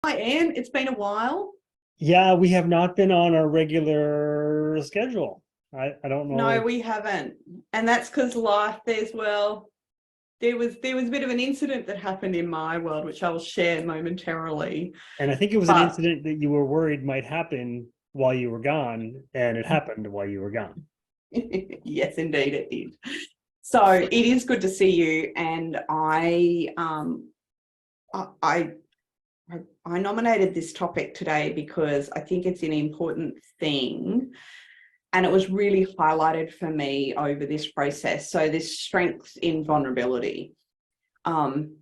Hi, Anne. It's been a while. Yeah, we have not been on our regular schedule. I don't No, know. we haven't. And that's because life, there was a bit of an incident that happened in my world, which I will share momentarily. And I think it was an But incident that you were worried might happen while you were gone, and it happened while you were gone. yes, indeed it did. So it is good to see you. And I I nominated this topic today because I think it's an important thing. And it was really highlighted for me over this process. So this strength in vulnerability. Um,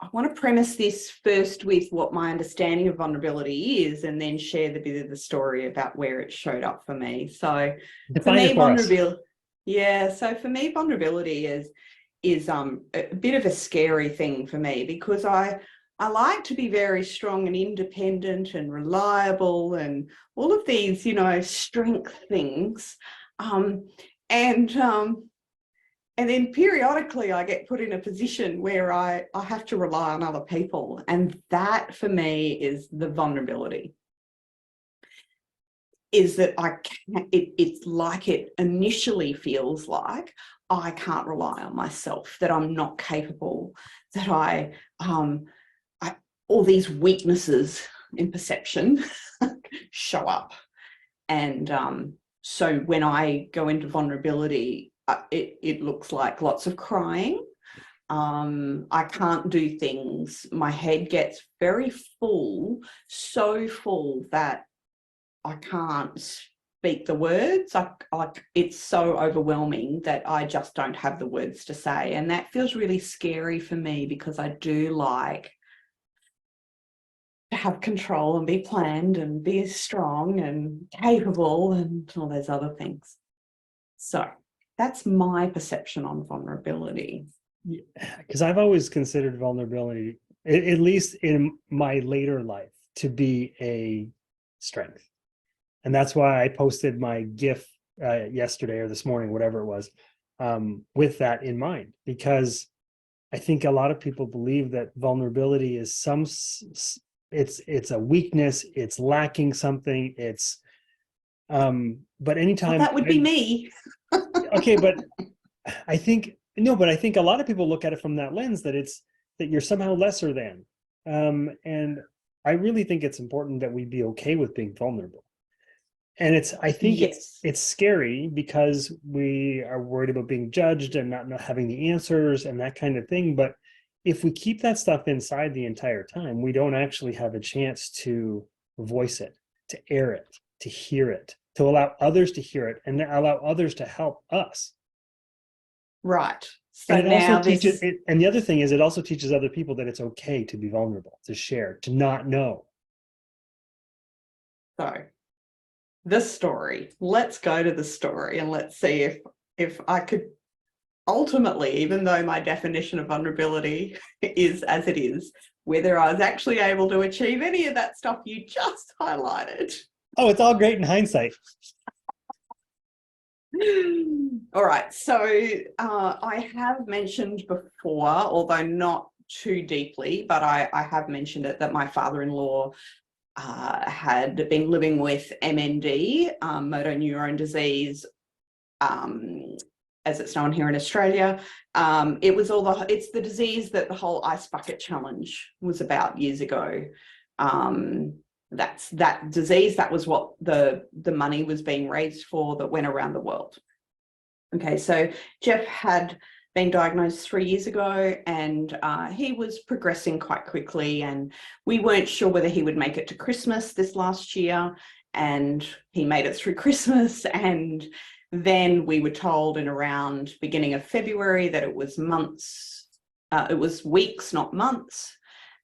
I want to premise this first with what my understanding of vulnerability is, and then share the bit of the story about where it showed up for me. So for Define it me, for us. vulnerability, yeah. So for me, vulnerability is a bit of a scary thing for me because I like to be very strong and independent and reliable and all of these, strength things. Um, and and then periodically I get put in a position where I have to rely on other people. And that for me is the vulnerability, is that it's like it initially feels like I can't rely on myself, that I'm not capable, that I all these weaknesses in perception show up. And so when I go into vulnerability, it looks like lots of crying. I can't do things. My head gets very full, so full that I can't speak the words. Like it's so overwhelming that I just don't have the words to say. And that feels really scary for me because I do like to have control and be planned and be strong and capable and all those other things. So that's my perception on vulnerability. Because I've always considered vulnerability, at least in my later life, to be a strength. And that's why I posted my GIF yesterday or this morning, whatever it was, with that in mind, because I think a lot of people believe that vulnerability is it's a weakness, it's lacking something, but Well, anytime that would be me. okay, but I think no, but I think a lot of people look at it from that lens that it's that you're somehow lesser than. And I really think it's important that we be okay with being vulnerable. And I think Yes. it's scary because we are worried about being judged and not having the answers and that kind of thing. But if we keep that stuff inside the entire time, we don't actually have a chance to voice it, to air it, to hear it, to allow others to hear it, and allow others to help us. Right. And So it also now teaches this, it, and the other thing is it also teaches other people that it's okay to be vulnerable, to share, to not know. so the story. Let's go to the story and let's see if I could ultimately, even though my definition of vulnerability is as it is, whether I was actually able to achieve any of that stuff you just highlighted. Oh, it's all great in hindsight. All right. So I have mentioned before, although not too deeply, but I have mentioned it, that my father-in-law had been living with MND, motor neurone disease, as it's known here in Australia. It's the disease that the whole Ice Bucket Challenge was about years ago. That's that disease. That was what the money was being raised for, that went around the world. Okay, so Jeff had been diagnosed 3 years ago, and he was progressing quite quickly, and we weren't sure whether he would make it to Christmas this last year, and he made it through Christmas. And then we were told in around beginning of February that it was months, it was weeks, not months.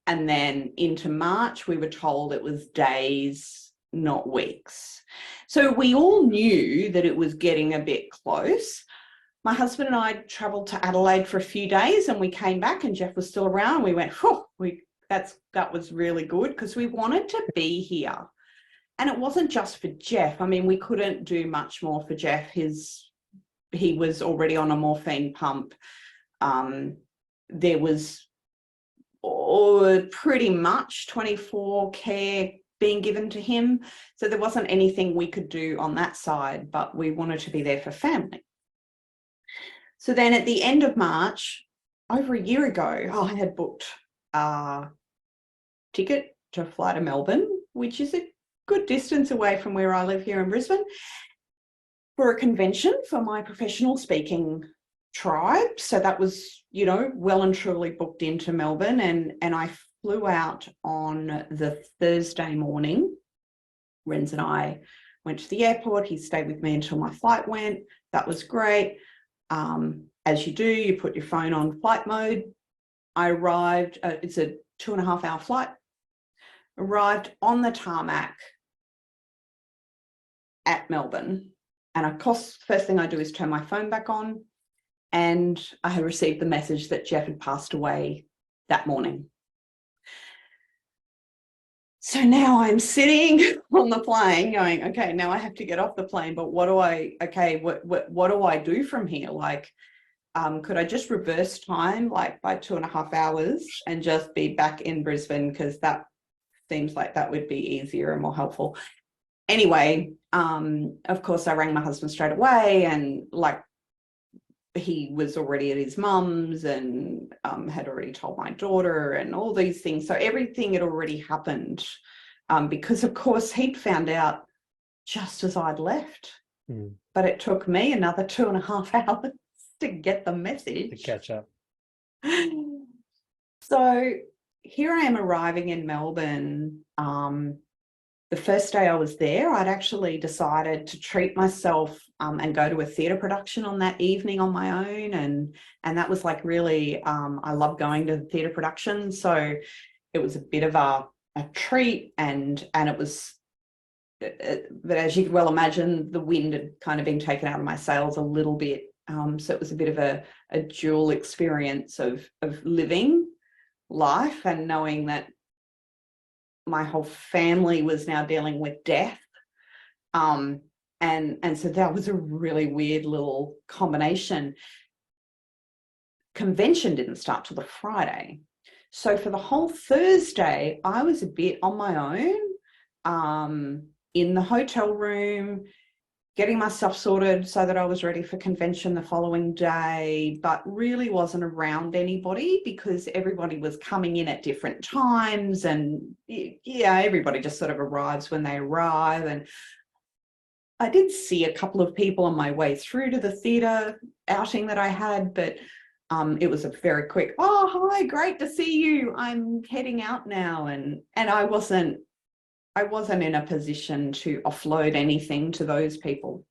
And then into March, we were told it was days, not weeks. So we all knew that it was getting a bit close. My husband and I travelled to Adelaide for a few days, and we came back and Jeff was still around. We went, whew, that was really good, because we wanted to be here. And it wasn't just for Jeff. I mean, we couldn't do much more for Jeff. He was already on a morphine pump. There was or pretty much 24 care being given to him. So there wasn't anything we could do on that side, but we wanted to be there for family. So then at the end of March, over a year ago, I had booked a ticket to fly to Melbourne, which is a good distance away from where I live here in Brisbane, for a convention for my professional speaking tribe. So that was, you know, well and truly booked into Melbourne, and I flew out on the Thursday morning. Renz and I went to the airport. He stayed with me until my flight went. That was great. As you do, you put your phone on flight mode. I arrived, it's a 2.5 hour flight, arrived on the tarmac at Melbourne. And of course, first thing I do is turn my phone back on, and I had received the message that Jeff had passed away that morning. So now I'm sitting on the plane going, okay, now I have to get off the plane, but what do I do from here? Like, could I just reverse time like by 2.5 hours and just be back in Brisbane? Because that seems like that would be easier and more helpful. Anyway, of course, I rang my husband straight away, and like, he was already at his mum's and had already told my daughter and all these things. So everything had already happened, because of course he'd found out just as I'd left. But it took me another 2.5 hours to get the message. To catch up. So here I am arriving in Melbourne. The first day I was there, I'd actually decided to treat myself and go to a theatre production on that evening on my own. And that was like really, I love going to theatre productions. So it was a bit of a treat, and it was, but as you can well imagine, the wind had kind of been taken out of my sails a little bit. So it was a bit of a dual experience of living life and knowing that my whole family was now dealing with death. And so that was a really weird little combination. Convention didn't start till the Friday. So for the whole Thursday, I was a bit on my own, in the hotel room, getting myself sorted so that I was ready for convention the following day, but really wasn't around anybody because everybody was coming in at different times. And yeah, everybody just sort of arrives when they arrive. And I did see a couple of people on my way through to the theatre outing that I had, but it was a very quick, oh, hi, great to see you. I'm heading out now. And I wasn't in a position to offload anything to those people.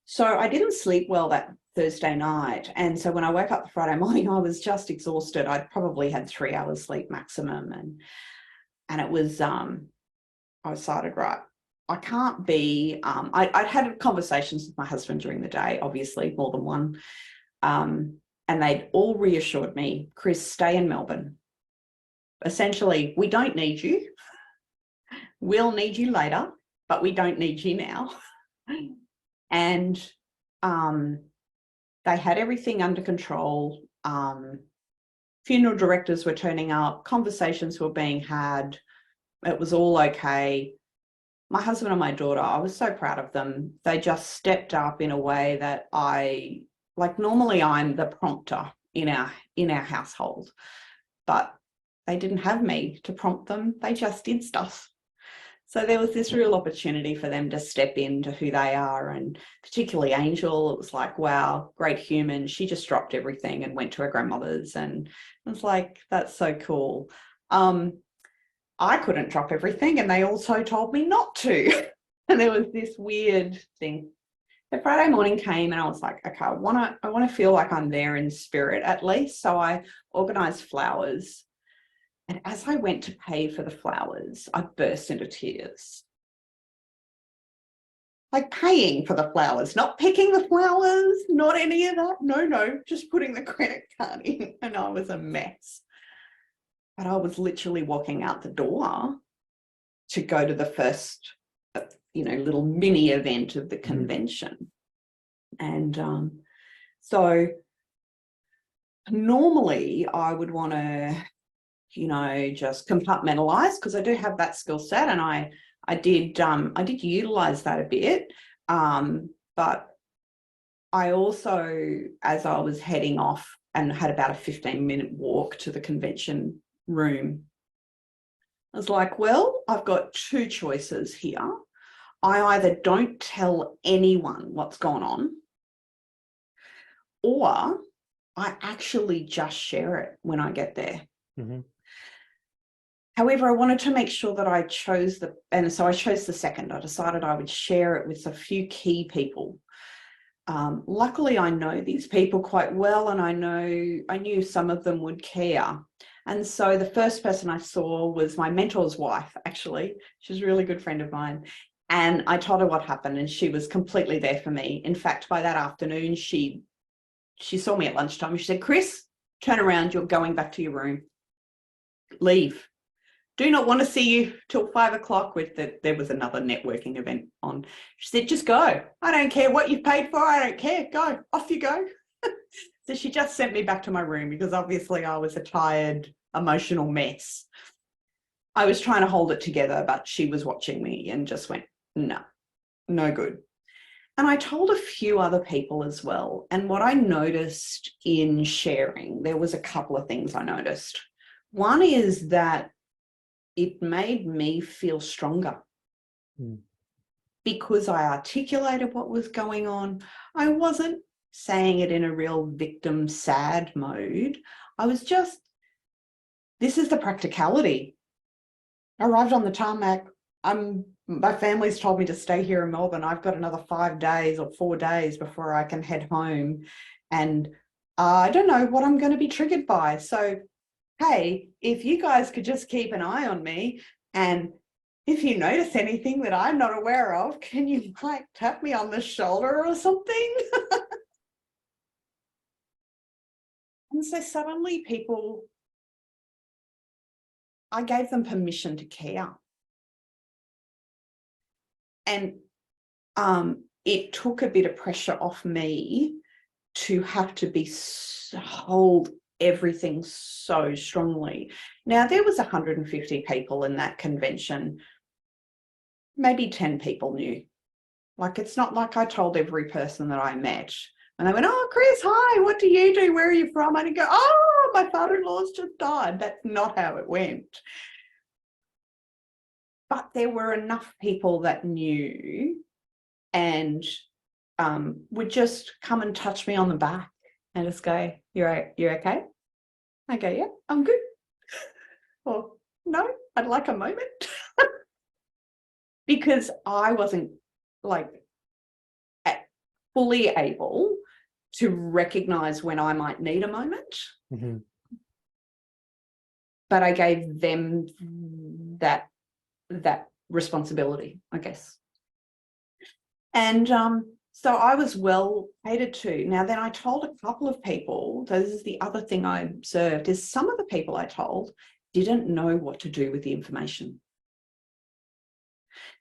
So I didn't sleep well that Thursday night. And so when I woke up Friday morning, I was just exhausted. I'd probably had 3 hours sleep maximum. And it was, I decided, right, I can't be, I'd had conversations with my husband during the day, obviously more than one. And they'd all reassured me, Chris, stay in Melbourne. Essentially, we don't need you. We'll need you later, but we don't need you now. And they had everything under control. Funeral directors were turning up, conversations were being had. It was all okay. My husband and my daughter, I was so proud of them. They just stepped up in a way that normally I'm the prompter in our household, but they didn't have me to prompt them. They just did stuff. So there was this real opportunity for them to step into who they are, and particularly Angel, it was like, wow, great human. She just dropped everything and went to her grandmother's, and it was like, that's so cool. I couldn't drop everything, and they also told me not to. And there was this weird thing. The Friday morning came and I was like, okay, I want to feel like I'm there in spirit at least. So I organised flowers. And as I went to pay for the flowers, I burst into tears. Like paying for the flowers, not picking the flowers, not any of that. No, just putting the credit card in, and I was a mess. But I was literally walking out the door to go to the first, little mini event of the convention. And so normally I would want to, just compartmentalize, because I do have that skill set, and I did utilize that a bit. But I also, as I was heading off and had about a 15-minute walk to the convention room, I was like, well, I've got two choices here. I either don't tell anyone what's gone on, or I actually just share it when I get there. Mm-hmm. However, I wanted to make sure that I chose so I chose the second. I decided I would share it with a few key people. Luckily, I know these people quite well, and I knew some of them would care. And so the first person I saw was my mentor's wife, actually. She's a really good friend of mine. And I told her what happened, and she was completely there for me. In fact, by that afternoon, she saw me at lunchtime. She said, "Chris, turn around. You're going back to your room. Leave. Do not want to see you till 5 o'clock." There was another networking event on. She said, "Just go. I don't care what you've paid for. I don't care. Go. Off you go." So she just sent me back to my room, because obviously I was a tired, emotional mess. I was trying to hold it together, but she was watching me and just went, no good. And I told a few other people as well. And what I noticed in sharing, there was a couple of things I noticed. One is that it made me feel stronger. Because I articulated what was going on. I wasn't saying it in a real victim sad mode. I was just, this is the practicality. I arrived on the tarmac. My family's told me to stay here in Melbourne. I've got another 5 days or 4 days before I can head home. And I don't know what I'm going to be triggered by. So, hey, if you guys could just keep an eye on me, and if you notice anything that I'm not aware of, can you tap me on the shoulder or something? And so suddenly I gave them permission to care. And it took a bit of pressure off me to have to hold everything so strongly. Now, there was 150 people in that convention. Maybe 10 people knew. It's not like I told every person that I met. And they went, "Oh, Chris, hi, what do you do? Where are you from?" I didn't go, "Oh, my father-in-law's just died." That's not how it went. But there were enough people that knew, and would just come and touch me on the back and just go, You're okay?" I go, "Yeah, I'm good." Or, "No, I'd like a moment." Because I wasn't fully able to recognize when I might need a moment. Mm-hmm. But I gave them that responsibility, I guess. And so I was well catered to. Now, then I told a couple of people, so this is the other thing I observed, is some of the people I told didn't know what to do with the information.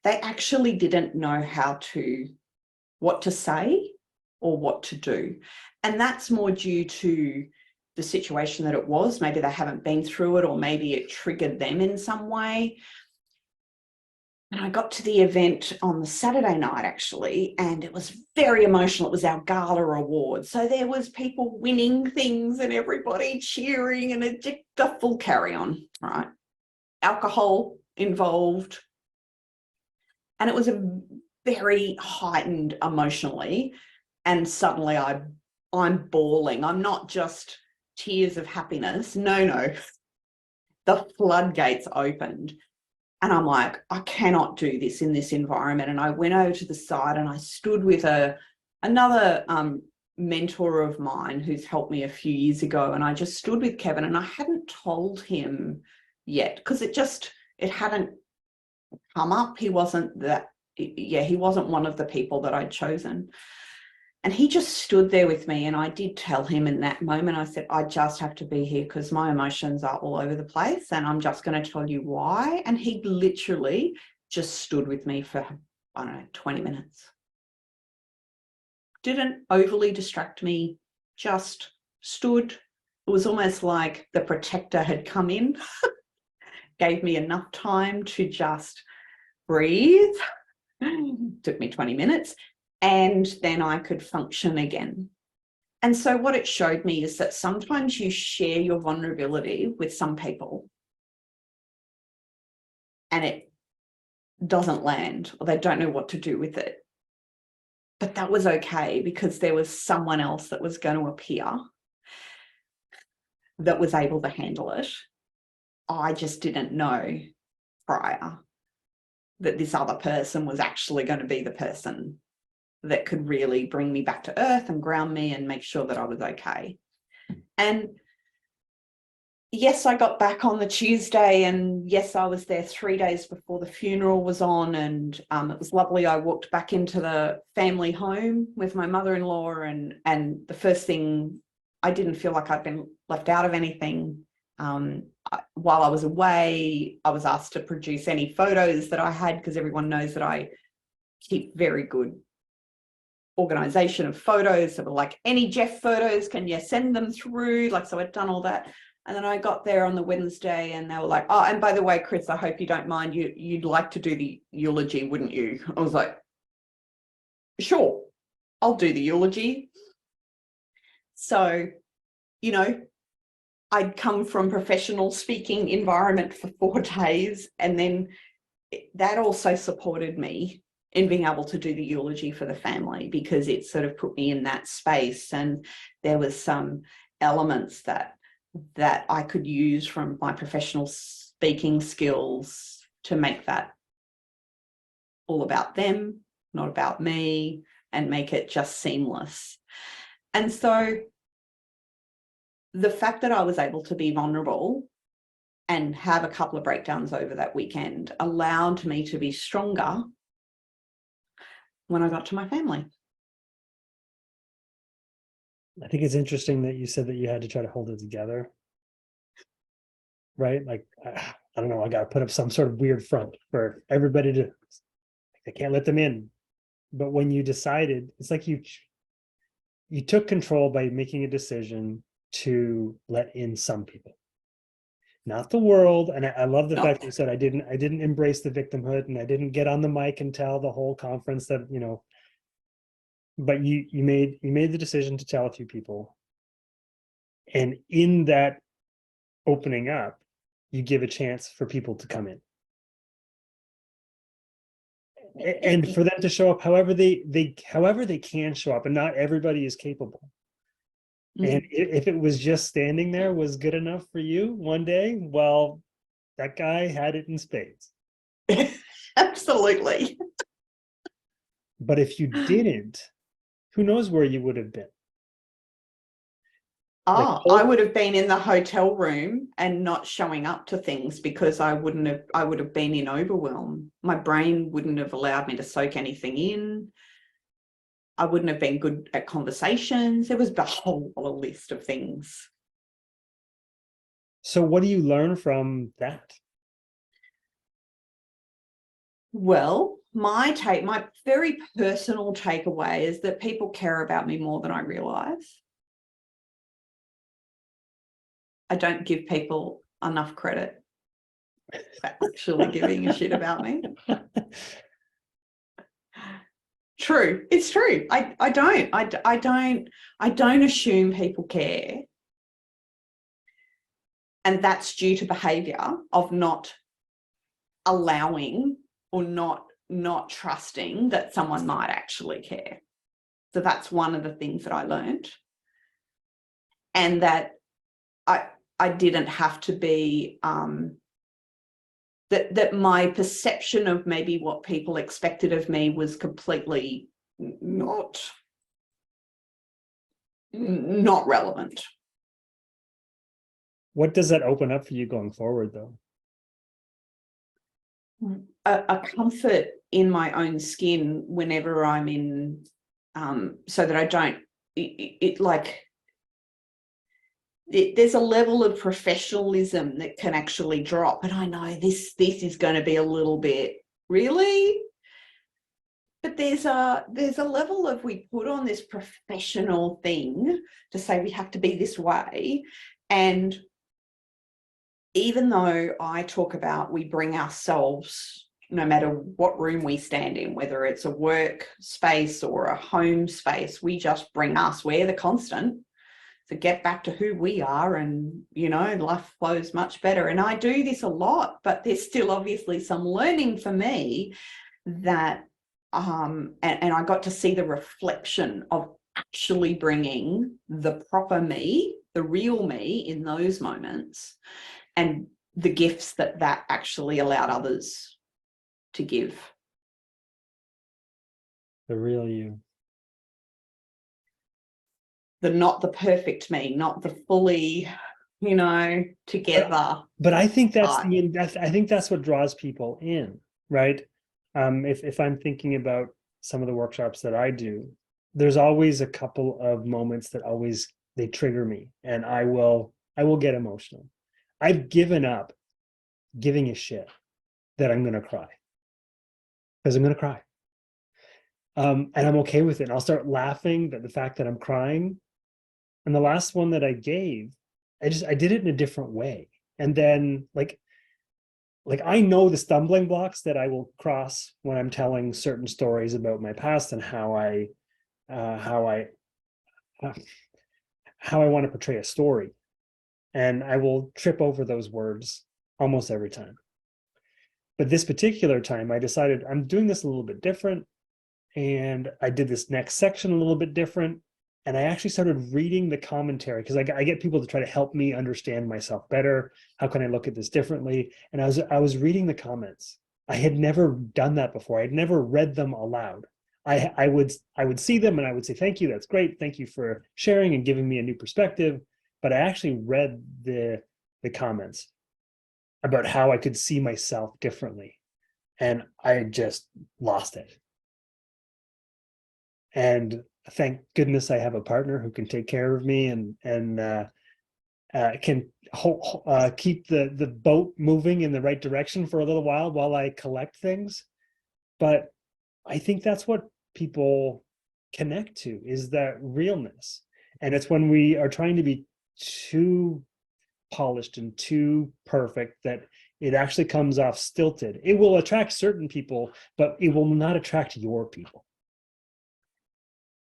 They actually didn't know what to say or what to do. And that's more due to the situation that it was. Maybe they haven't been through it, or maybe it triggered them in some way. And I got to the event on the Saturday night, actually, and it was very emotional. It was our gala award. So there was people winning things and everybody cheering, and a full carry on, right? Alcohol involved. And it was a very heightened emotionally. And suddenly I'm bawling. I'm not just tears of happiness. No. The floodgates opened. And I'm like, I cannot do this in this environment. And I went over to the side and I stood with another mentor of mine who's helped me a few years ago. And I just stood with Kevin, and I hadn't told him yet because it hadn't come up. He wasn't one of the people that I'd chosen. And he just stood there with me, and I did tell him in that moment, I said, "I just have to be here because my emotions are all over the place, and I'm just going to tell you why." And he literally just stood with me for, 20 minutes. Didn't overly distract me, just stood it was almost like the protector had come in, gave me enough time to just breathe. Took me 20 minutes, and then I could function again. And so what it showed me is that sometimes you share your vulnerability with some people and it doesn't land, or they don't know what to do with it. But that was okay, because there was someone else that was going to appear that was able to handle it. I just didn't know prior that this other person was actually going to be the person that could really bring me back to earth and ground me and make sure that I was okay. And yes, I got back on the Tuesday, and yes, I was there 3 days before the funeral was on, and it was lovely. I walked back into the family home with my mother-in-law, and the first thing, I didn't feel like I'd been left out of anything. While I was away, I was asked to produce any photos that I had, because everyone knows that I keep very good organization of photos. So like, any Jeff photos, can you send them through? Like, so I'd done all that. And then I got there on the Wednesday, and they were like, oh, and by the way, Chris, I hope you don't mind, you'd like to do the eulogy, wouldn't you? I was like, sure, I'll do the eulogy. So, you know, I'd come from professional speaking environment for 4 days, and then that also supported me in being able to do the eulogy for the family, because it sort of put me in that space. And there was some elements that I could use from my professional speaking skills to make that all about them, not about me, and make it just seamless. And so the fact that I was able to be vulnerable and have a couple of breakdowns over that weekend allowed me to be stronger when I got to my family. I think it's interesting that you said that you had to try to hold it together, right? Like, I don't know, I got to put up some sort of weird front for everybody to, I can't let them in. But when you decided, it's like you took control by making a decision to let in some people, not the world. And I love the fact that you said I didn't embrace the victimhood, and I didn't get on the mic and tell the whole conference that, you know, but you made the decision to tell a few people. And in that opening up, you give a chance for people to come in. And for them to show up however they can show up, and not everybody is capable. And if it was just standing there was good enough for you one day, well, that guy had it in spades. Absolutely. But if you didn't, who knows where you would have been? I would have been in the hotel room and not showing up to things, because I would have been in overwhelm. My brain wouldn't have allowed me to soak anything in. I wouldn't have been good at conversations. There was a whole list of things. So what do you learn from that? Well, my very personal takeaway is that people care about me more than I realize. I don't give people enough credit for actually giving a shit about me. True. It's true. I don't assume people care. And that's due to behavior of not allowing or not trusting that someone might actually care. So that's one of the things that I learned. And that I didn't have to be that my perception of maybe what people expected of me was completely not relevant. What does that open up for you going forward, though? A comfort in my own skin whenever I'm in, so that I don't, there's a level of professionalism that can actually drop. And I know this is going to be a little bit, really? But there's a level of, we put on this professional thing to say we have to be this way. And even though I talk about we bring ourselves, no matter what room we stand in, whether it's a work space or a home space, we just bring us, we're the constant. To get back to who we are, and life flows much better. And I do this a lot, but there's still obviously some learning for me that and I got to see the reflection of actually bringing the proper me, the real me, in those moments, and the gifts that actually allowed others to give. The real you. Not the perfect me, not the fully, together. But I think I think that's what draws people in, right? If I'm thinking about some of the workshops that I do, there's always a couple of moments that they trigger me, and I will get emotional. I've given up giving a shit that I'm going to cry, because I'm going to cry. And I'm okay with it. And I'll start laughing at the fact that I'm crying. And the last one that I gave, I did it in a different way. And then like I know the stumbling blocks that I will cross when I'm telling certain stories about my past and how I want to portray a story. And I will trip over those words almost every time. But this particular time, I decided I'm doing this a little bit different. And I did this next section a little bit different. And I actually started reading the commentary, because I get people to try to help me understand myself better. How can I look at this differently? And I was reading the comments. I had never done that before. I'd never read them aloud. I would see them and I would say, thank you, that's great. Thank you for sharing and giving me a new perspective. But I actually read the comments about how I could see myself differently. And I just lost it. And thank goodness I have a partner who can take care of me and can keep the boat moving in the right direction for a little while I collect things. But I think that's what people connect to, is that realness. And it's when we are trying to be too polished and too perfect that it actually comes off stilted. It will attract certain people, but it will not attract your people.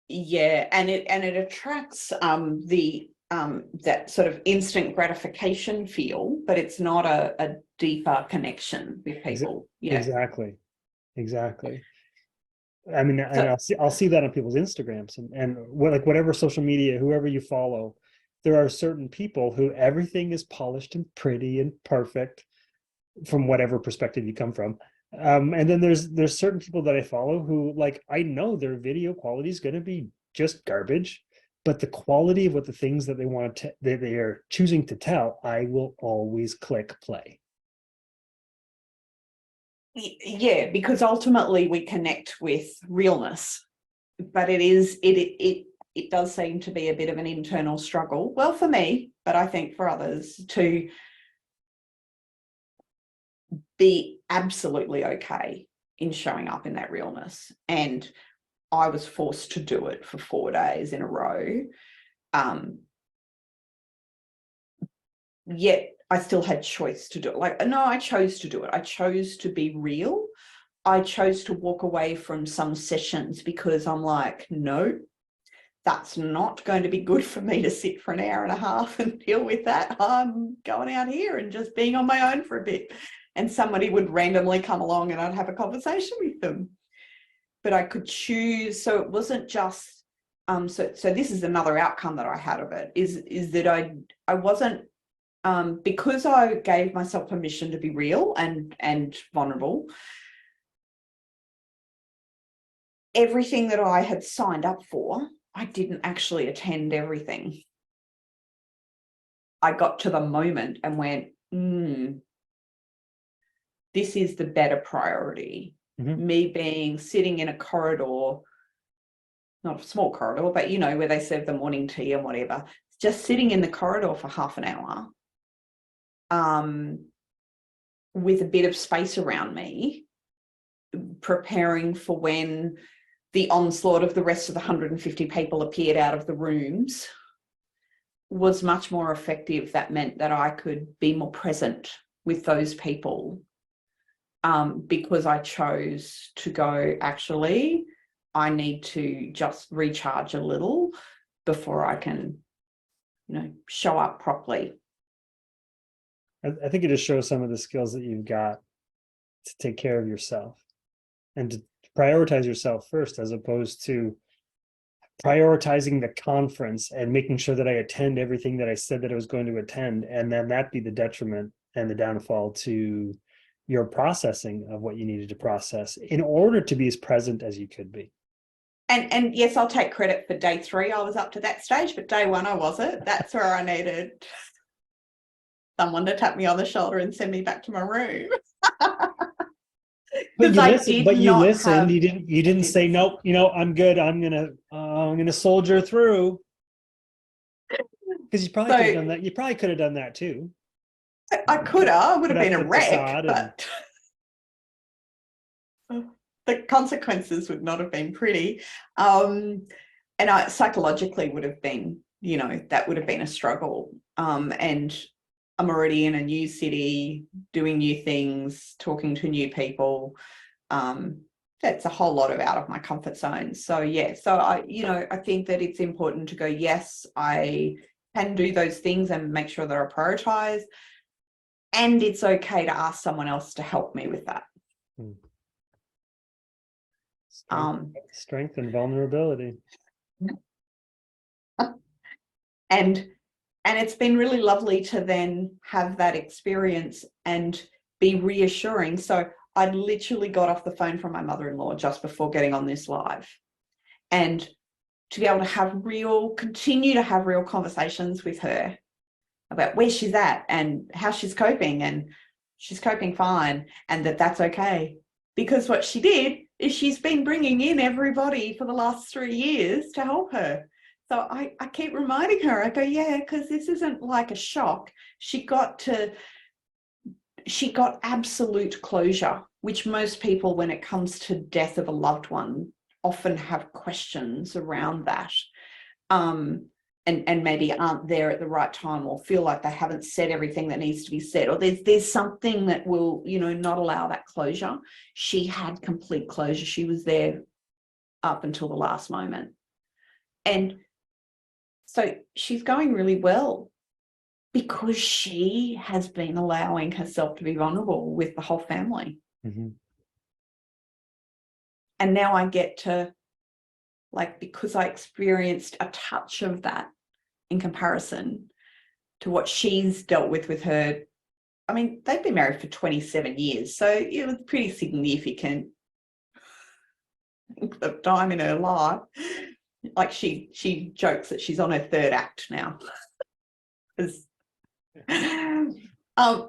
Yeah, and it attracts that sort of instant gratification feel, but it's not a deeper connection with people. Yeah, exactly. I mean, and I'll see that on people's Instagrams and whatever social media, whoever you follow, there are certain people who everything is polished and pretty and perfect from whatever perspective you come from. And then there's certain people that I follow who, like, I know their video quality is going to be just garbage, but the quality of what the things that that they are choosing to tell, I will always click play. Yeah, because ultimately we connect with realness, but it does seem to be a bit of an internal struggle. Well, for me, but I think for others, to be absolutely okay in showing up in that realness. And I was forced to do it for 4 days in a row. Yet I still had choice to do it. I chose to do it. I chose to be real. I chose to walk away from some sessions because I'm like, no, that's not going to be good for me to sit for an hour and a half and deal with that. I'm going out here and just being on my own for a bit. And somebody would randomly come along and I'd have a conversation with them. But I could choose. So it wasn't just, so this is another outcome that I had of it, is that I wasn't, because I gave myself permission to be real and vulnerable, everything that I had signed up for, I didn't actually attend everything. I got to the moment and went, this is the better priority. Mm-hmm. Me sitting in a corridor, not a small corridor, but where they serve the morning tea and whatever, just sitting in the corridor for half an hour, with a bit of space around me, preparing for when the onslaught of the rest of the 150 people appeared out of the rooms was much more effective. That meant that I could be more present with those people, because I chose to go, actually, I need to just recharge a little before I can, show up properly. I think it just shows some of the skills that you've got to take care of yourself and to prioritize yourself first, as opposed to prioritizing the conference and making sure that I attend everything that I said that I was going to attend, and then that be the detriment and the downfall to your processing of what you needed to process in order to be as present as you could be. And yes, I'll take credit for day 3. I was up to that stage, but day 1 I wasn't. That's where I needed someone to tap me on the shoulder and send me back to my room. But you I listened. did But you not listened. have- You didn't say nope. I'm good. I'm gonna soldier through. Because you probably could have done that. You probably could have done that too. I could have. I would have Put been up a the wreck, facade but the consequences would not have been pretty. And I psychologically would have been, that would have been a struggle. And I'm already in a new city, doing new things, talking to new people. That's a whole lot out of my comfort zone. So yeah, so I think that it's important to go, yes, I can do those things and make sure that I prioritize. And it's okay to ask someone else to help me with that. Strength and vulnerability. And it's been really lovely to then have that experience and be reassuring. So I literally got off the phone from my mother-in-law just before getting on this live, and to be able to continue to have real conversations with her about where she's at and how she's coping, and she's coping fine, and that's okay. Because what she did is she's been bringing in everybody for the last 3 years to help her. So I keep reminding her, I go, yeah, because this isn't like a shock. She got absolute closure, which most people, when it comes to death of a loved one, often have questions around that. And maybe aren't there at the right time, or feel like they haven't said everything that needs to be said, or there's something that will, not allow that closure. She had complete closure. She was there up until the last moment. And so she's going really well because she has been allowing herself to be vulnerable with the whole family. Mm-hmm. And now I get to, because I experienced a touch of that in comparison to what she's dealt with her. I mean, they've been married for 27 years, so it was pretty significant time in her life. Like she jokes that she's on her 3rd act now. But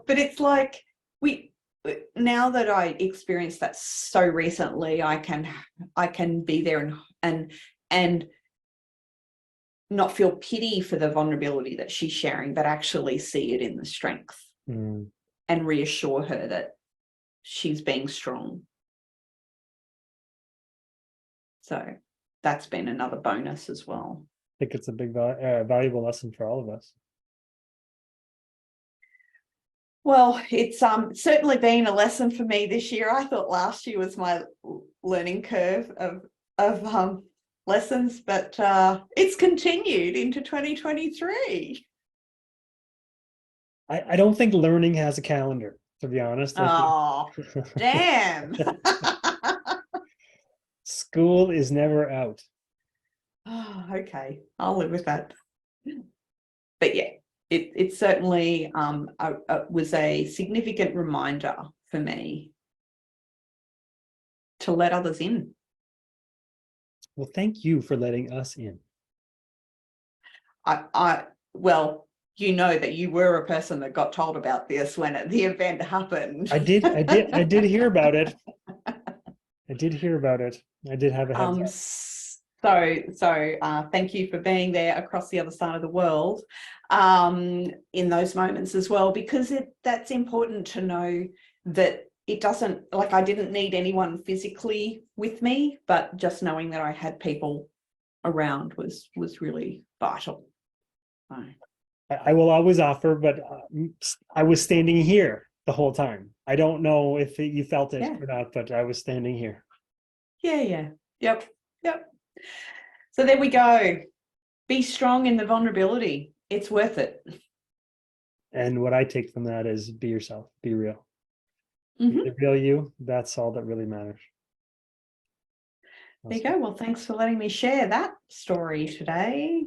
it's like now that I experienced that so recently, I can be there and not feel pity for the vulnerability that she's sharing, but actually see it in the strength and reassure her that she's being strong. So that's been another bonus as well. I think it's a big valuable lesson for all of us. Well, it's certainly been a lesson for me this year. I thought last year was my learning curve of lessons, but it's continued into 2023. I don't think learning has a calendar, to be honest. Oh, damn. School is never out. Oh, okay, I'll live with that. But yeah, it certainly was a significant reminder for me to let others in. Well, thank you for letting us in. Well, that you were a person that got told about this when the event happened. I did hear about it. I did hear about it. I did have a heads up. So thank you for being there across the other side of the world in those moments as well, because that's important to know that it doesn't, like, I didn't need anyone physically with me, but just knowing that I had people around was really vital. So, I will always offer, but I was standing here the whole time. I don't know if you felt it Yeah. or not, but I was standing here. yeah. Yep. So there we go. Be strong in the vulnerability. It's worth it. And what I take from that is be yourself, be real. Be Mhm. the real you. That's all that really matters. There you go. Well, thanks for letting me share that story today.